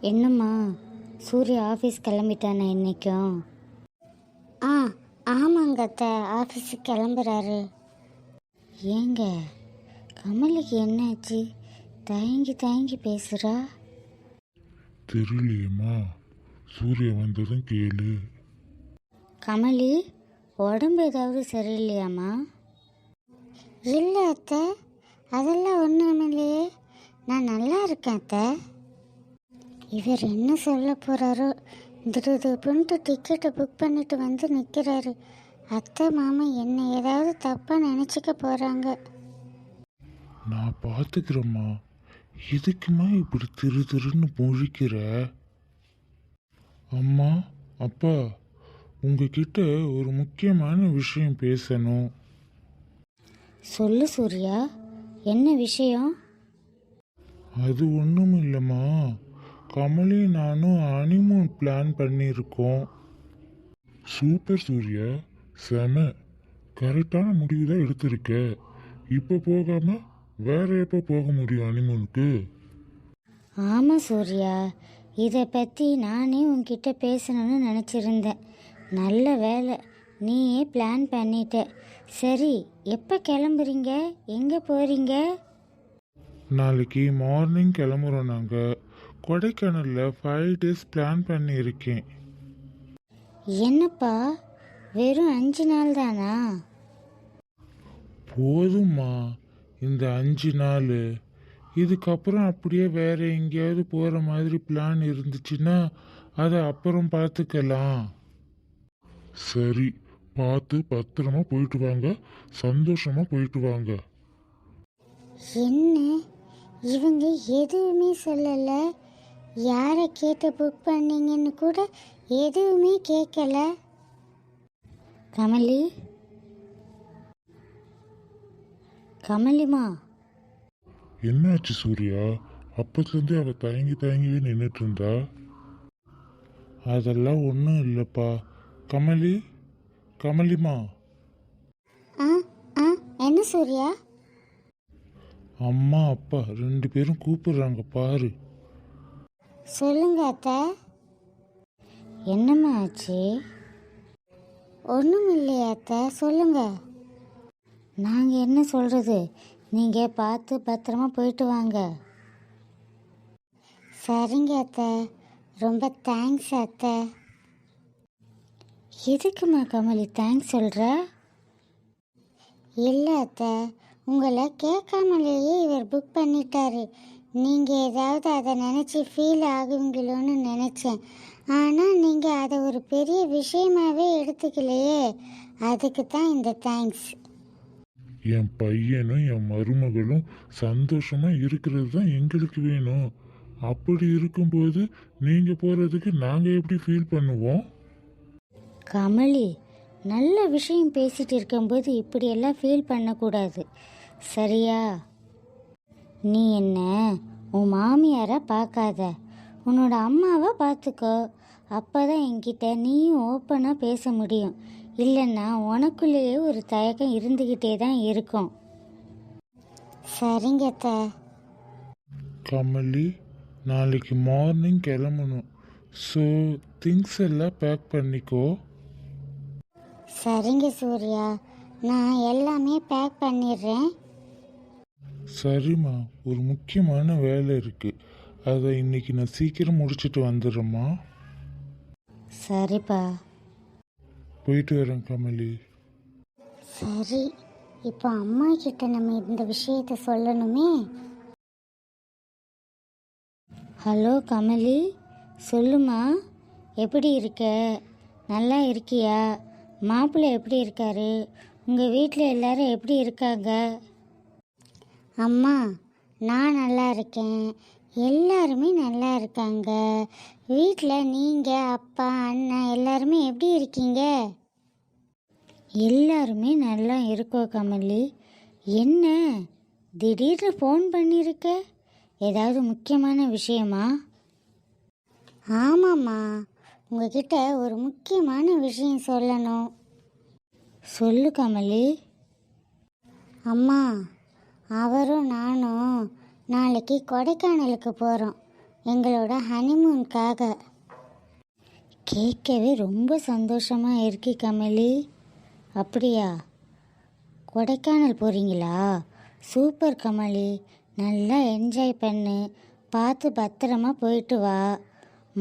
என்னம்மா, சூர்யா ஆஃபீஸ் கிளம்பிட்டானே இன்னைக்கும்? ஆ, ஆமாங்க அத்தை, ஆஃபீஸுக்கு கிளம்புறாரு. ஏங்க, கமலுக்கு என்னாச்சு? தயங்கி தயங்கி பேசுகிறா. தெரியலையேம்மா, சூர்யா வந்ததும் கேளு. கமலி, உடம்பு ஏதாவது சரியில்லையாம்மா? இல்லை அத்தை, அதெல்லாம் ஒன்றும் இல்லையே, நான் நல்லா இருக்கேன் அத்தை. இவர் என்ன சொல்ல போகிறாரோ, திடீர்னு டிக்கெட்டை புக் பண்ணிட்டு வந்து நிற்கிறாரு. அத்தை மாமா என்ன ஏதாவது தப்பாக நினச்சிக்க போகிறாங்க. நான் பார்த்துக்கிறேம்மா, எதுக்குமா இப்படி திரு திருன்னு முழிக்கிற? அம்மா, அப்பா, உங்ககிட்ட ஒரு முக்கியமான விஷயம் பேசணும். சொல்லு சூர்யா, என்ன விஷயம்? அது ஒன்றும் இல்லைம்மா, கமலி நானும் ஹனிமூன் பிளான் பண்ணியிருக்கோம். சூப்பர் சூர்யா, செம கரெக்டான முடிவு தான் எடுத்திருக்க. இப்போ போகாம வேற எப்போ போக முடியும் ஹனிமூனுக்கு? ஆமாம் சூர்யா, இதை பற்றி நானே உன்கிட்ட பேசணும்னு நினச்சிருந்தேன். நல்ல வேலை, நீயே பிளான் பண்ணிட்ட. சரி, எப்போ கிளம்புறீங்க? எங்கே போகிறீங்க? நாளைக்கு மார்னிங் கிளம்புறோம். நாங்கள் கொடைக்கானலில் 5 days பிளான் பண்ணியிருக்கேன். என்னப்பா, வெறும் 5 நாள் தானா? போதும்மா, இந்த 5 நாள். இதுக்கப்புறம் அப்படியே வேற எங்கேயாவது போகிற மாதிரி பிளான் இருந்துச்சுன்னா அதை அப்புறம் பார்த்துக்கலாம். சரி, பார்த்து பத்திரமா போயிட்டு வாங்க, சந்தோஷமா போயிட்டு வாங்க. என்ன, இவங்க எதுவுமே சொல்லலை. யாரை கேட்டு புக் பண்ணீங்கன்னு கூட எதுவுமே கேட்கல. கமலி, கமலிமா, என்னாச்சு சூர்யா? அப்பத்துலேருந்து அவ தயங்கி தயங்கிவே நின்றுட்டு இருந்தா. அதெல்லாம் ஒன்றும் இல்லைப்பா. கமலி, கமலிமா. ஆ ஆ என்ன சூர்யா? அம்மா அப்பா 2 பேரும் கூப்பிடுறாங்க பாரு. சொல்லுங்க அத்தை. என்னம்மா ஆச்சு? ஒன்றும் இல்லையா அத்தை, சொல்லுங்க. நாங்கள் என்ன சொல்கிறது, நீங்கள் பார்த்து பத்திரமா போயிட்டு வாங்க. சரிங்க அத்தை, ரொம்ப தேங்க்ஸ் அத்தை. எதுக்குமா கமலி தேங்க்ஸ் சொல்கிற? இல்லை அத்தை, உங்களை கேட்காமலேயே இவர் புக் பண்ணிட்டாரு. நீங்கள் ஏதாவது அதை நினச்சி ஃபீல் ஆகுவீங்களோன்னு நினச்சேன். ஆனால் நீங்கள் அதை ஒரு பெரிய விஷயமாகவே எடுத்துக்கலையே, அதுக்கு தான் இந்த தேங்க்ஸ். என் பையனும் என் மருமகளும் சந்தோஷமா இருக்கிறது தான் எங்களுக்கு வேணும். அப்படி இருக்கும்போது நீங்க போறதுக்கு நாங்க எப்படி ஃபீல் பண்ணுவோம்? கமலி, நல்ல விஷயம் பேசிட்டு இருக்கும்போது இப்படியெல்லாம் ஃபீல் பண்ணக்கூடாது, சரியா? நீ என்ன உன் மாமியாரை பார்க்காத, உன்னோட அம்மாவை பார்த்துக்கோ. அப்போ தான் என்கிட்ட நீயும் ஓப்பனாக பேச முடியும். இல்லைன்னா உனக்குள்ளேயே ஒரு தயக்கம் இருந்துக்கிட்டே தான் இருக்கும். சரிங்க அத்தை. கமலி, நாளைக்கு மார்னிங் கிளம்பணும். ஸோ திங்ஸ் எல்லாம் பேக் பண்ணிக்கோ. சரிங்க சூர்யா, நான் எல்லாமே பேக் பண்ணிடுறேன். சரிம்மா, ஒரு முக்கியமான வேலை இருக்கு, அதை இன்னைக்கு நான் சீக்கிரம் முடிச்சுட்டு வந்துடுறேம்மா. சரிப்பா. போயிட்டு வரேன் கமலி. சரி, இப்போ அம்மா கிட்ட நம்ம இந்த விஷயத்தை சொல்லணுமே. ஹலோ கமலி, சொல்லுமா, எப்படி இருக்க? நல்லா இருக்கியா? மாப்பிள்ளை எப்படி இருக்காரு? உங்கள் வீட்டில் எல்லாரும் எப்படி இருக்காங்க? அம்மா, நான் நல்லா இருக்கேன், எல்லாருமே நல்லா இருக்காங்க. வீட்டில் நீங்கள், அப்பா, அண்ணன் எல்லாருமே எப்படி இருக்கீங்க? எல்லாருமே நல்லா இருக்கோம் கமலி. என்ன திடீர்னு ஃபோன் பண்ணியிருக்க? ஏதாவது முக்கியமான விஷயமா? ஆமாம்மா, உங்ககிட்ட ஒரு முக்கியமான விஷயம் சொல்லணும். சொல்லு கமலி. அம்மா, அவரும் நானும் நாளைக்கு கொடைக்கானலுக்கு போகிறோம். எங்களோட ஹனிமூனுக்காக. கேட்கவே ரொம்ப சந்தோஷமாக இருக்கு கமலி. அப்படியா, கொடைக்கானல் போகிறீங்களா? சூப்பர் கமலி, நல்லா என்ஜாய் பண்ணு, பார்த்து பத்திரமா போயிட்டு வா.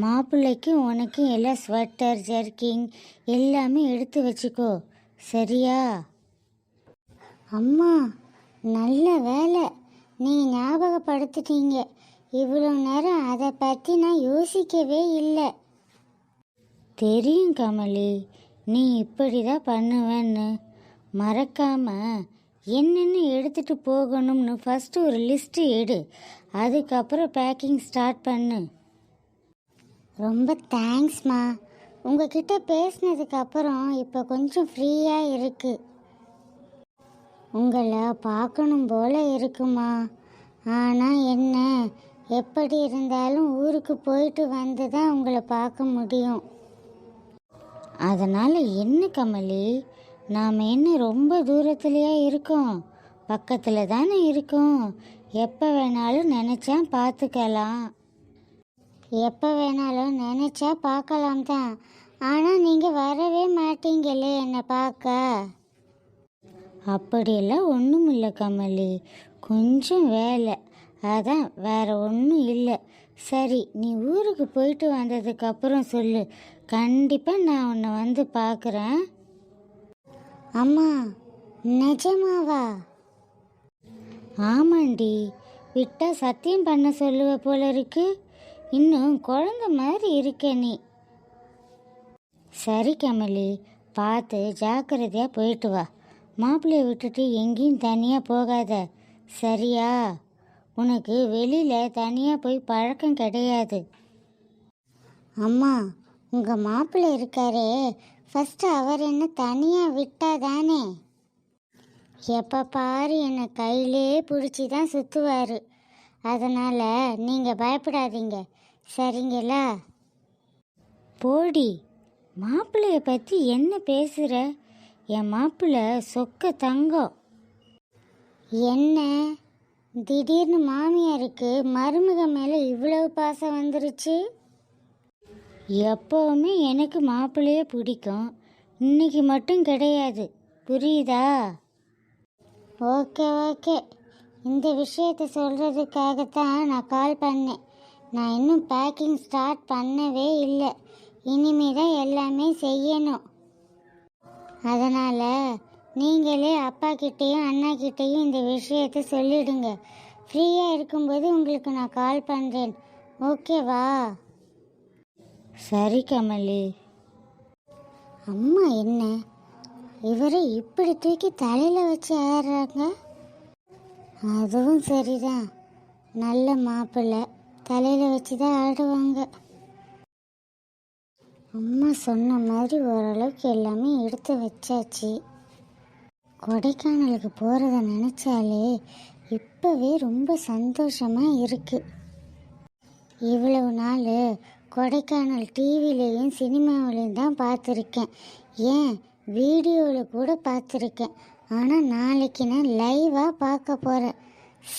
மாப்பிள்ளைக்கும் உனக்கும் எல்லாம் ஸ்வெட்டர் ஜர்க்கிங் எல்லாமே எடுத்து வச்சுக்கோ, சரியா? அம்மா, நல்ல வேலை நீ ஞாபகப்படுத்திட்டீங்க. இவ்வளோ நேரம் அதை பற்றி நான் யோசிக்கவே இல்லை. தெரியும் கமலி, நீ இப்படி தான் பண்ணுவேன்னு. மறக்காம என்னென்னு எடுத்துகிட்டு போகணும்னு ஃபஸ்ட்டு ஒரு லிஸ்ட்டு எடு, அதுக்கப்புறம் பேக்கிங் ஸ்டார்ட் பண்ணு. ரொம்ப தேங்க்ஸ்மா. உங்ககிட்ட பேசினதுக்கு அப்புறம் இப்போ கொஞ்சம் ஃப்ரீயாக இருக்கு. உங்களை பார்க்கணும் போல இருக்குமா. ஆனால் என்ன, எப்படி இருந்தாலும் ஊருக்கு போயிட்டு வந்து தான் உங்களை பார்க்க முடியும். அதனால் என்ன கமலி, நாம் என்ன ரொம்ப தூரத்துலையா இருக்கோம்? பக்கத்தில் தானே இருக்கோம். எப்போ வேணாலும் நினச்சா பார்த்துக்கலாம். எப்போ வேணாலும் நினச்சா பார்க்கலாம் தான். ஆனால் நீங்கள் வரவே மாட்டீங்களே என்னை பார்க்க. அப்படியெல்லாம் ஒன்றும் இல்லை கமலி, கொஞ்சம் வேலை, அதான், வேற ஒன்றும் இல்லை. சரி, நீ ஊருக்கு போயிட்டு வந்ததுக்கப்புறம் சொல்லு, கண்டிப்பாக நான் உன்னை வந்து பார்க்குறேன். அம்மா, நிஜமாவா? ஆமாண்டி, விட்டா சத்தியம் பண்ண சொல்லுவ போல இருக்கு. இன்னும் குழந்தை மாதிரி இருக்க நீ. சரி கமலி, பார்த்து ஜாக்கிரதையாக போயிட்டு வா. மாப்பிள்ளையை விட்டுட்டு எங்கேயும் தனியாக போகாத, சரியா? உனக்கு வெளியில் தனியாக போய் பழக்கம் கிடையாது. அம்மா, உங்கள் மாப்பிள்ளை இருக்காரே, ஃபஸ்ட்டு அவர் என்ன தனியாக விட்டாதானே? எப்போ பாரு என்னை கையிலே பிடிச்சி தான் சுற்றுவார். அதனால் நீங்கள் பயப்படாதீங்க, சரிங்களா? போடி, மாப்பிள்ளைய பற்றி என்ன பேசுகிற? என் மாப்பிள்ளை சொக்க தங்கம். என்ன திடீர்னு மாமியாருக்கு மருமக மேலே இவ்வளவு பாசம் வந்துருச்சு? எப்போவுமே எனக்கு மாப்பிள்ளையே பிடிக்கும், இன்னைக்கு மட்டும் கிடையாது, புரியுதா? ஓகே ஓகே, இந்த விஷயத்தை சொல்கிறதுக்காகத்தான் நான் கால் பண்ணேன். நான் இன்னும் பேக்கிங் ஸ்டார்ட் பண்ணவே இல்லை, இனிமே தான் எல்லாமே செய்யணும். அதனால் நீங்களே அப்பா கிட்டேயும் அண்ணா கிட்டேயும் இந்த விஷயத்தை சொல்லிடுங்க. ஃப்ரீயாக இருக்கும்போது உங்களுக்கு நான் கால் பண்ணுறேன், ஓகேவா? சரி கமலி. அம்மா என்ன இவரை இப்படி தூக்கி தலையில் வச்சு ஆடுறாங்க? அதுவும் சரிதான், நல்ல மாப்பிள்ளை, தலையில் வச்சு தான் ஆடுவாங்க. அம்மா சொன்ன மாதிரி ஓரளவுக்கு எல்லாமே எடுத்து வச்சாச்சு. கொடைக்கானலுக்கு போகிறத நினச்சாலே இப்போவே ரொம்ப சந்தோஷமாக இருக்குது. இவ்வளவு நாள் கொடைக்கானல் டிவிலையும் சினிமாவிலையும் தான் பார்த்துருக்கேன், ஏன் வீடியோவில் கூட பார்த்துருக்கேன். ஆனால் நாளைக்கு நான் லைவாக பார்க்க போகிறேன்.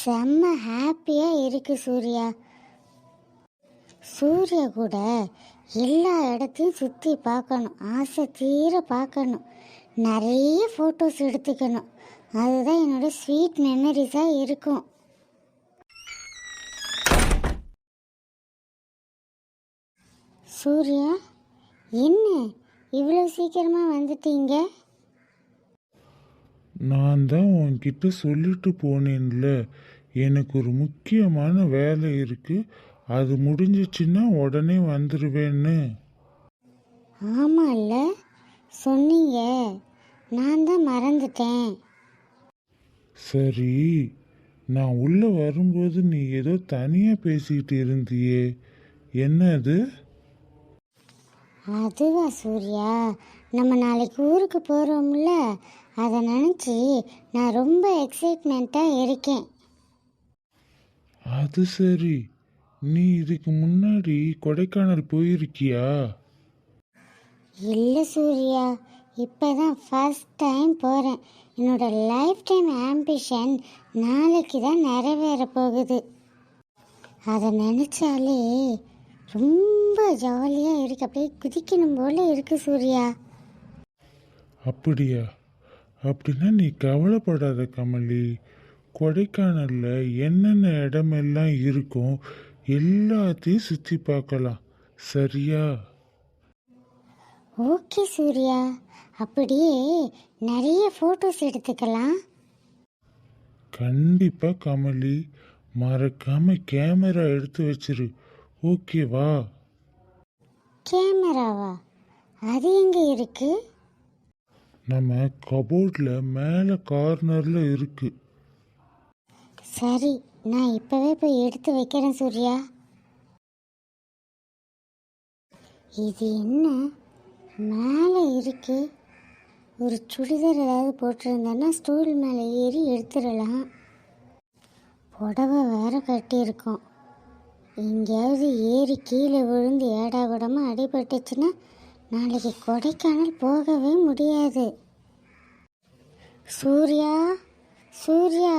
செம்ம ஹாப்பியாக இருக்குது சூர்யா. சூர்யா கூட எல்லா இடத்தையும் சுற்றி பார்க்கணும், ஆசை தீர பார்க்கணும், நிறைய ஃபோட்டோஸ் எடுத்துக்கணும். அதுதான் என்னோட ஸ்வீட் மெமரிஸாக இருக்கும். சூர்யா, என்ன இவ்வளோ சீக்கிரமாக வந்துட்டீங்க? நான் தான் உன்கிட்ட சொல்லிட்டு போனேன்ல, எனக்கு ஒரு முக்கியமான வேலை இருக்கு, அது முடிஞ்சிச்சுன்னா உடனே வந்துடுவேன்னு. ஆமாம்ல, சொன்னீங்க, நான் தான் மறந்துட்டேன். சரி, நான் உள்ள வரும்போது நீ ஏதோ தனியா பேசிட்டு இருந்தியே, என்னது? அதுவா சூர்யா, நம்ம நாளைக்கு ஊருக்கு போகிறோம்ல, அதை நினச்சி நான் ரொம்ப எக்ஸைட்மெண்ட்டாக இருக்கேன். அது சரி, நீ இதுக்கு முன்னாடி கொடைக்கானல் போயிருக்கியா? இல்லை சூர்யா, இப்போ தான் ஃபர்ஸ்ட் டைம் போகிறேன். என்னோட லைஃப் டைம் ஆம்பிஷன் நாளைக்கு தான் நிறைவேற போகுது. அதை நினச்சாலே ரொம்ப ஜாலியாக இருக்கு, அப்படியே குதிக்கணும் போல இருக்கு சூர்யா. அப்படியா? அப்படின்னா நீ கவலைப்படாத கமலி. கொடைக்கானல்ல என்னென்ன இடமெல்லாம் இருக்கும் எல்லாத்தையும் சுற்றி பார்க்கலாம், சரியா? ஓகே சூர்யா, அப்படியே நிறைய ஃபோட்டோஸ் எடுத்துக்கலாம். கண்டிப்பா கமலி, மறக்காம கேமரா எடுத்து வச்சிரு, ஓகேவா? கேமராவா? அது எங்கே இருக்கு? நம்ம கபோர்டில் மேலே கார்னரில் இருக்கு. சரி, நான் இப்போவே போய் எடுத்து வைக்கிறேன் சூர்யா. இது என்ன மேலே இருக்கு? ஒரு சுடிதார் ஏதாவது போட்டிருந்தேன்னா ஸ்டூல் மேலே ஏறி எடுத்துடலாம். புடவை வேற கட்டியிருக்கோம். எங்கேயாவது ஏறி கீழே விழுந்து ஏடாகூடமாக அடிபட்டுச்சுன்னா நாளைக்கு கொடைக்கானல் போகவே முடியாது. சூர்யா, சூர்யா,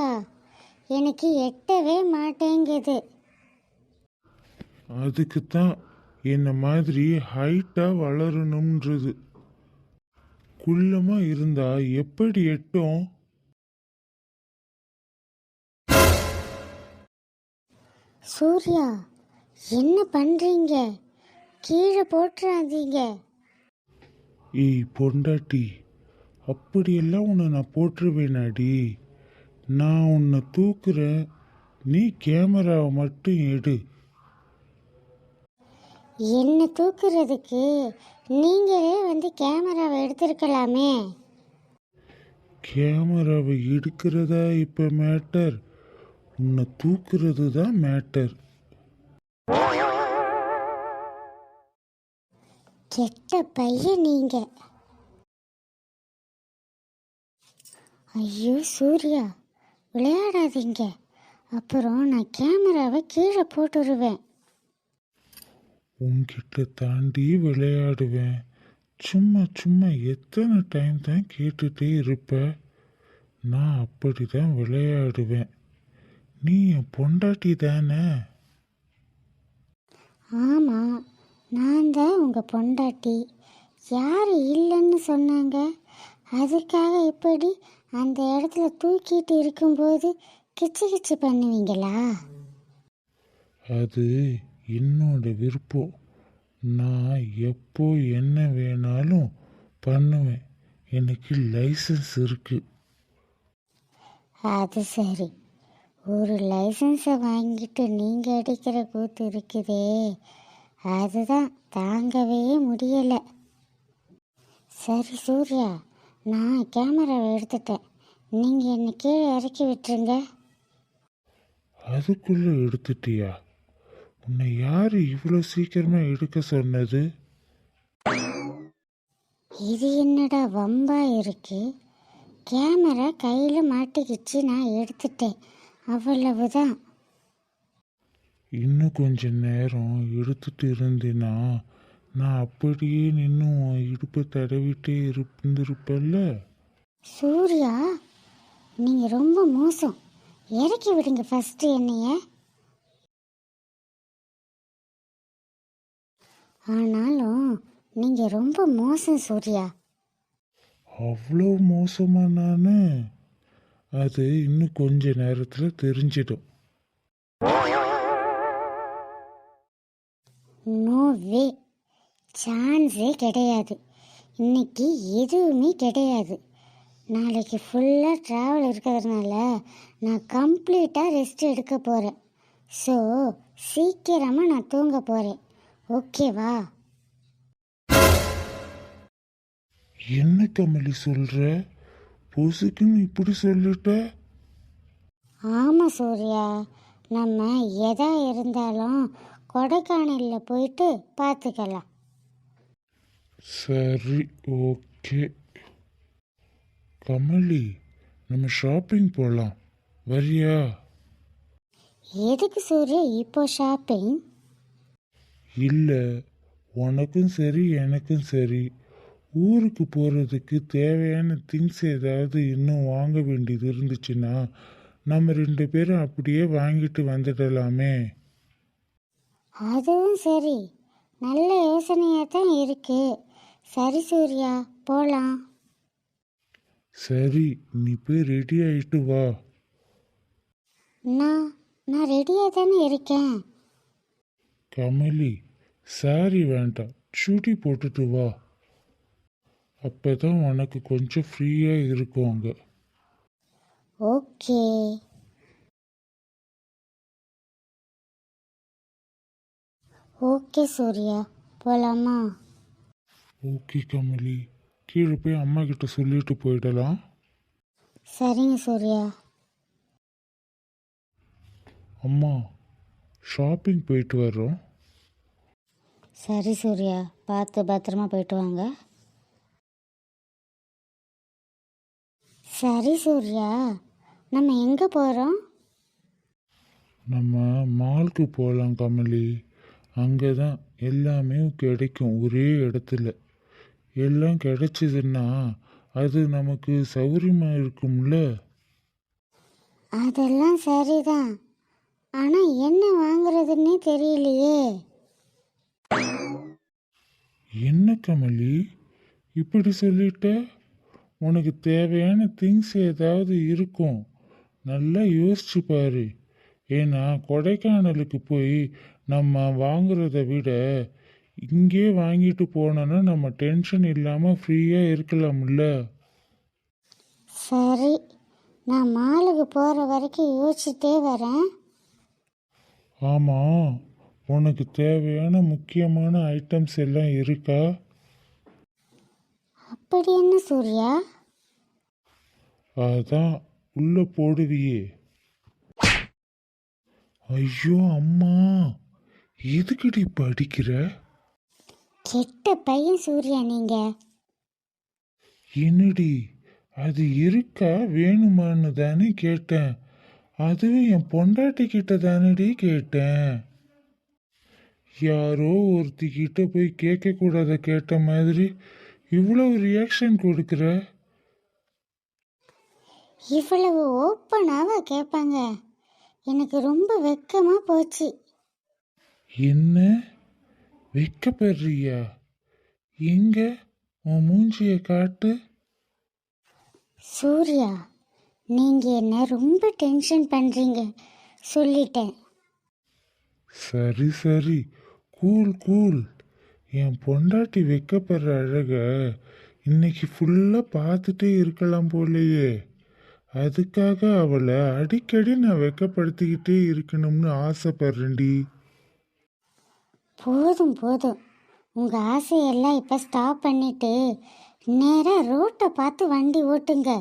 எனக்கு எட்டவே மாட்டேங்குது. அதுக்கு தான் என்ன மாதிரி ஹைட்டாக வளரணுன்றது. குள்ளமாக இருந்தா எப்படி எட்டும்? சூர்யா, என்ன பண்ணுறீங்க? கீழே போட்டுறாதீங்க. ஏய் பொண்டாட்டி, அப்படியெல்லாம் உன்னை நான் போட்டுருவேனாடி? நான் உன்னை தூக்குறேன், நீ கேமராவை மட்டும் எடு. என்ன தூக்குறதுக்கு நீங்களே வந்து கேமராவை எடுத்திருக்கலாமே. கேமராவை எடுக்கிறதா இப்போ மேட்டர்? உன்னை தூக்குறது தான் மேட்டர். கெட்ட பையன் நீங்க. ஐயோ சூர்யா, விளையாடாதீங்க, அப்புறம் நான் கேமராவை கீழே போட்டுருவேன். உன்கிட்ட தாண்டி விளையாடுவேன். சும்மா சும்மா எத்தனை டைம் தான் கேட்டுட்டே இருப்ப? நான் அப்படி தான் விளையாடுவேன். நீ என் பொண்டாட்டி தானே? ஆமாம், நான் தான் உங்கள் பொண்டாட்டி. யார் இல்லைன்னு சொன்னாங்க? அதுக்காக இப்படி அந்த இடத்துல தூக்கிட்டு இருக்கும்போது கிச்சு கிச்சு பண்ணுவீங்களா? அது என்னோட விருப்பம். நான் எப்போ என்ன வேணாலும் பண்ணுவேன். எனக்கு லைசன்ஸ் இருக்கு. அது சரி, ஒரு லைசன்ஸை வாங்கிட்டு நீங்கள் அடிக்கிற கூத்து இருக்குதே, அதுதான் தாங்கவே முடியலை. சரி சூர்யா, நான் கேமராவை எடுத்துட்டேன், நீங்கள் என்னை கீழே இறக்கி விட்டுருங்க. அதுக்குள்ள எடுத்துட்டியா? உன்னை யார் இவ்வளோ சீக்கிரமா எடுக்க சொன்னது? இது என்னடா வம்பா இருக்கு? கேமரா கையில் மாட்டிக்கிச்சு, நான் எடுத்துட்டேன், அவ்வளவுதான். இன்னும் கொஞ்ச நேரம் எடுத்துட்டு இருந்தேனா நான் அப்படியே நின்று உன் இடுப்பை தடவிட்டே இருந்திருப்பல்ல. சூர்யா, நீங்கள் ரொம்ப மோசம். இறக்கி விடுங்க ஃபஸ்ட்டு என்னைய. ஆனாலும் நீங்கள் ரொம்ப மோசம் சூர்யா. அவ்வளோ மோசமா நானு? அது இன்னும் கொஞ்ச நேரத்தில் தெரிஞ்சிடும். நோ வே, சான்ஸே கிடையாது. இன்னைக்கு எதுவுமே கிடையாது. நாளைக்கு ஃபுல்லாக ட்ராவல் இருக்கிறதுனால நான் கம்ப்ளீட்டாக ரெஸ்ட் எடுக்க போகிறேன். ஸோ சீக்கிரமாக நான் தூங்க போகிறேன், ஓகேவா? என்ன கமலி சொல்ற? பொசுக்குன்னு இப்படி சொல்லிட்ட? ஆமாம் சூர்யா, நம்ம எதா இருந்தாலும் கொடைக்கானலில் போயிட்டு பார்த்துக்கலாம். சரி, ஓகே. கமலி, நம்ம ஷாப்பிங் போகலாம், வரியா? எதுக்கு சூர்யா இப்போ ஷாப்பிங்? இல்லை, உனக்கும் சரி எனக்கும் சரி, ஊருக்கு போகிறதுக்கு தேவையான திங்ஸ் ஏதாவது இன்னும் வாங்க வேண்டியது இருந்துச்சுன்னா நம்ம 2 பேரும் அப்படியே வாங்கிட்டு வந்துடலாமே. அதுவும் சரி, நல்ல யோசனையாக தான் இருக்கு. சரி சூர்யா, போகலாம். சரி, நீ போய் ரெடி ஆயிட்டு வா. நான் நான் ரெடியாக தானே இருக்கேன். கமலி, சாரி வேண்டாம், சுடி போட்டுட்டு வா. அப்பதான் உனக்கு கொஞ்சம் ஃப்ரீயா இருக்கும் அங்க. ஓகே. ஓகே சூர்யா, போகலாமா? ஓகே கமலி, கீழே போய் அம்மா கிட்ட சொல்லிட்டு போயிடலாம். சரிங்க சூர்யா. அம்மா, ஷாப்பிங் போயிட்டு வர்றோம். சரி சூர்யா, பார்த்து பத்திரமா போயிட்டு வாங்க. சரி சூர்யா, நம்ம எங்கே போகிறோம்? நம்ம மாலுக்கு போகலாம் கமலி. அங்கே தான் எல்லாமே கிடைக்கும் ஒரே இடத்துல. எல்லாம் கிடைச்சதுன்னா அது நமக்கு சௌகரியமாக இருக்கும்ல. அதெல்லாம் சரிதான், ஆனால் என்ன வாங்குறதுன்னே தெரியலையே. என்ன கமலி இப்படி சொல்லிட்ட? உனக்கு தேவையான திங்ஸ் ஏதாவது இருக்கும், நல்லா யோசிச்சு பாரு. ஏன்னா கொடைக்கானலுக்கு போய் நம்ம வாங்குறத விட இங்கே வாங்கிட்டு போனோன்னா நம்ம டென்ஷன் இல்லாமல் ஃப்ரீயாக இருக்கலாம்ல. சரி, நான் மாலுக்கு போகிற வரைக்கும் யோசிச்சுட்டே வரேன். ஆமாம், உனக்கு தேவையான முக்கியமான ஐட்டம்ஸ் எல்லாம் இருக்கா? அப்படி என்ன சூர்யா? அதான் உள்ள போடுவியே. ஐயோ அம்மா, எதுக்குடி படிக்கிற? கெட்ட பையன் சூர்யா நீங்க. என்னடி, அது இருக்கா வேணுமான்னு தானே கேட்டேன். அதுவும் என் பொண்டாட்டி கிட்ட தானடி கேட்டேன். யாரோ ஒருத்திக்கிட்ட போய் கேட்கக்கூடாத கேட்ட மாதிரி இவ்வளவு ரியாக்ஷன் கொடுக்குற. இவ்வளவு ஓப்பனாக கேட்பாங்க? எனக்கு ரொம்ப வெக்கமாக போச்சு. என்ன வெக்கப்படுறியா? எங்க உன் மூஞ்சிய காட்டு. சூர்யா, நீங்கள் என்ன ரொம்ப டென்ஷன் பண்ணுறீங்க, சொல்லிட்டேன். சரி சரி, கூல் கூல். என் பொண்டாட்டி வெக்கப்படுற அழக இன்னைக்கு ஃபுல்லாக பார்த்துட்டே இருக்கலாம் போலையே. அதுக்காக அவளை அடிக்கடி நான் வெக்கப்படுத்திக்கிட்டே இருக்கணும்னு ஆசைப்படுறேன்டி. போதும் போதும், உங்கள் ஆசையெல்லாம் இப்போ ஸ்டாப் பண்ணிட்டு நேராக ரோட்டை பார்த்து வண்டி ஓட்டுங்க.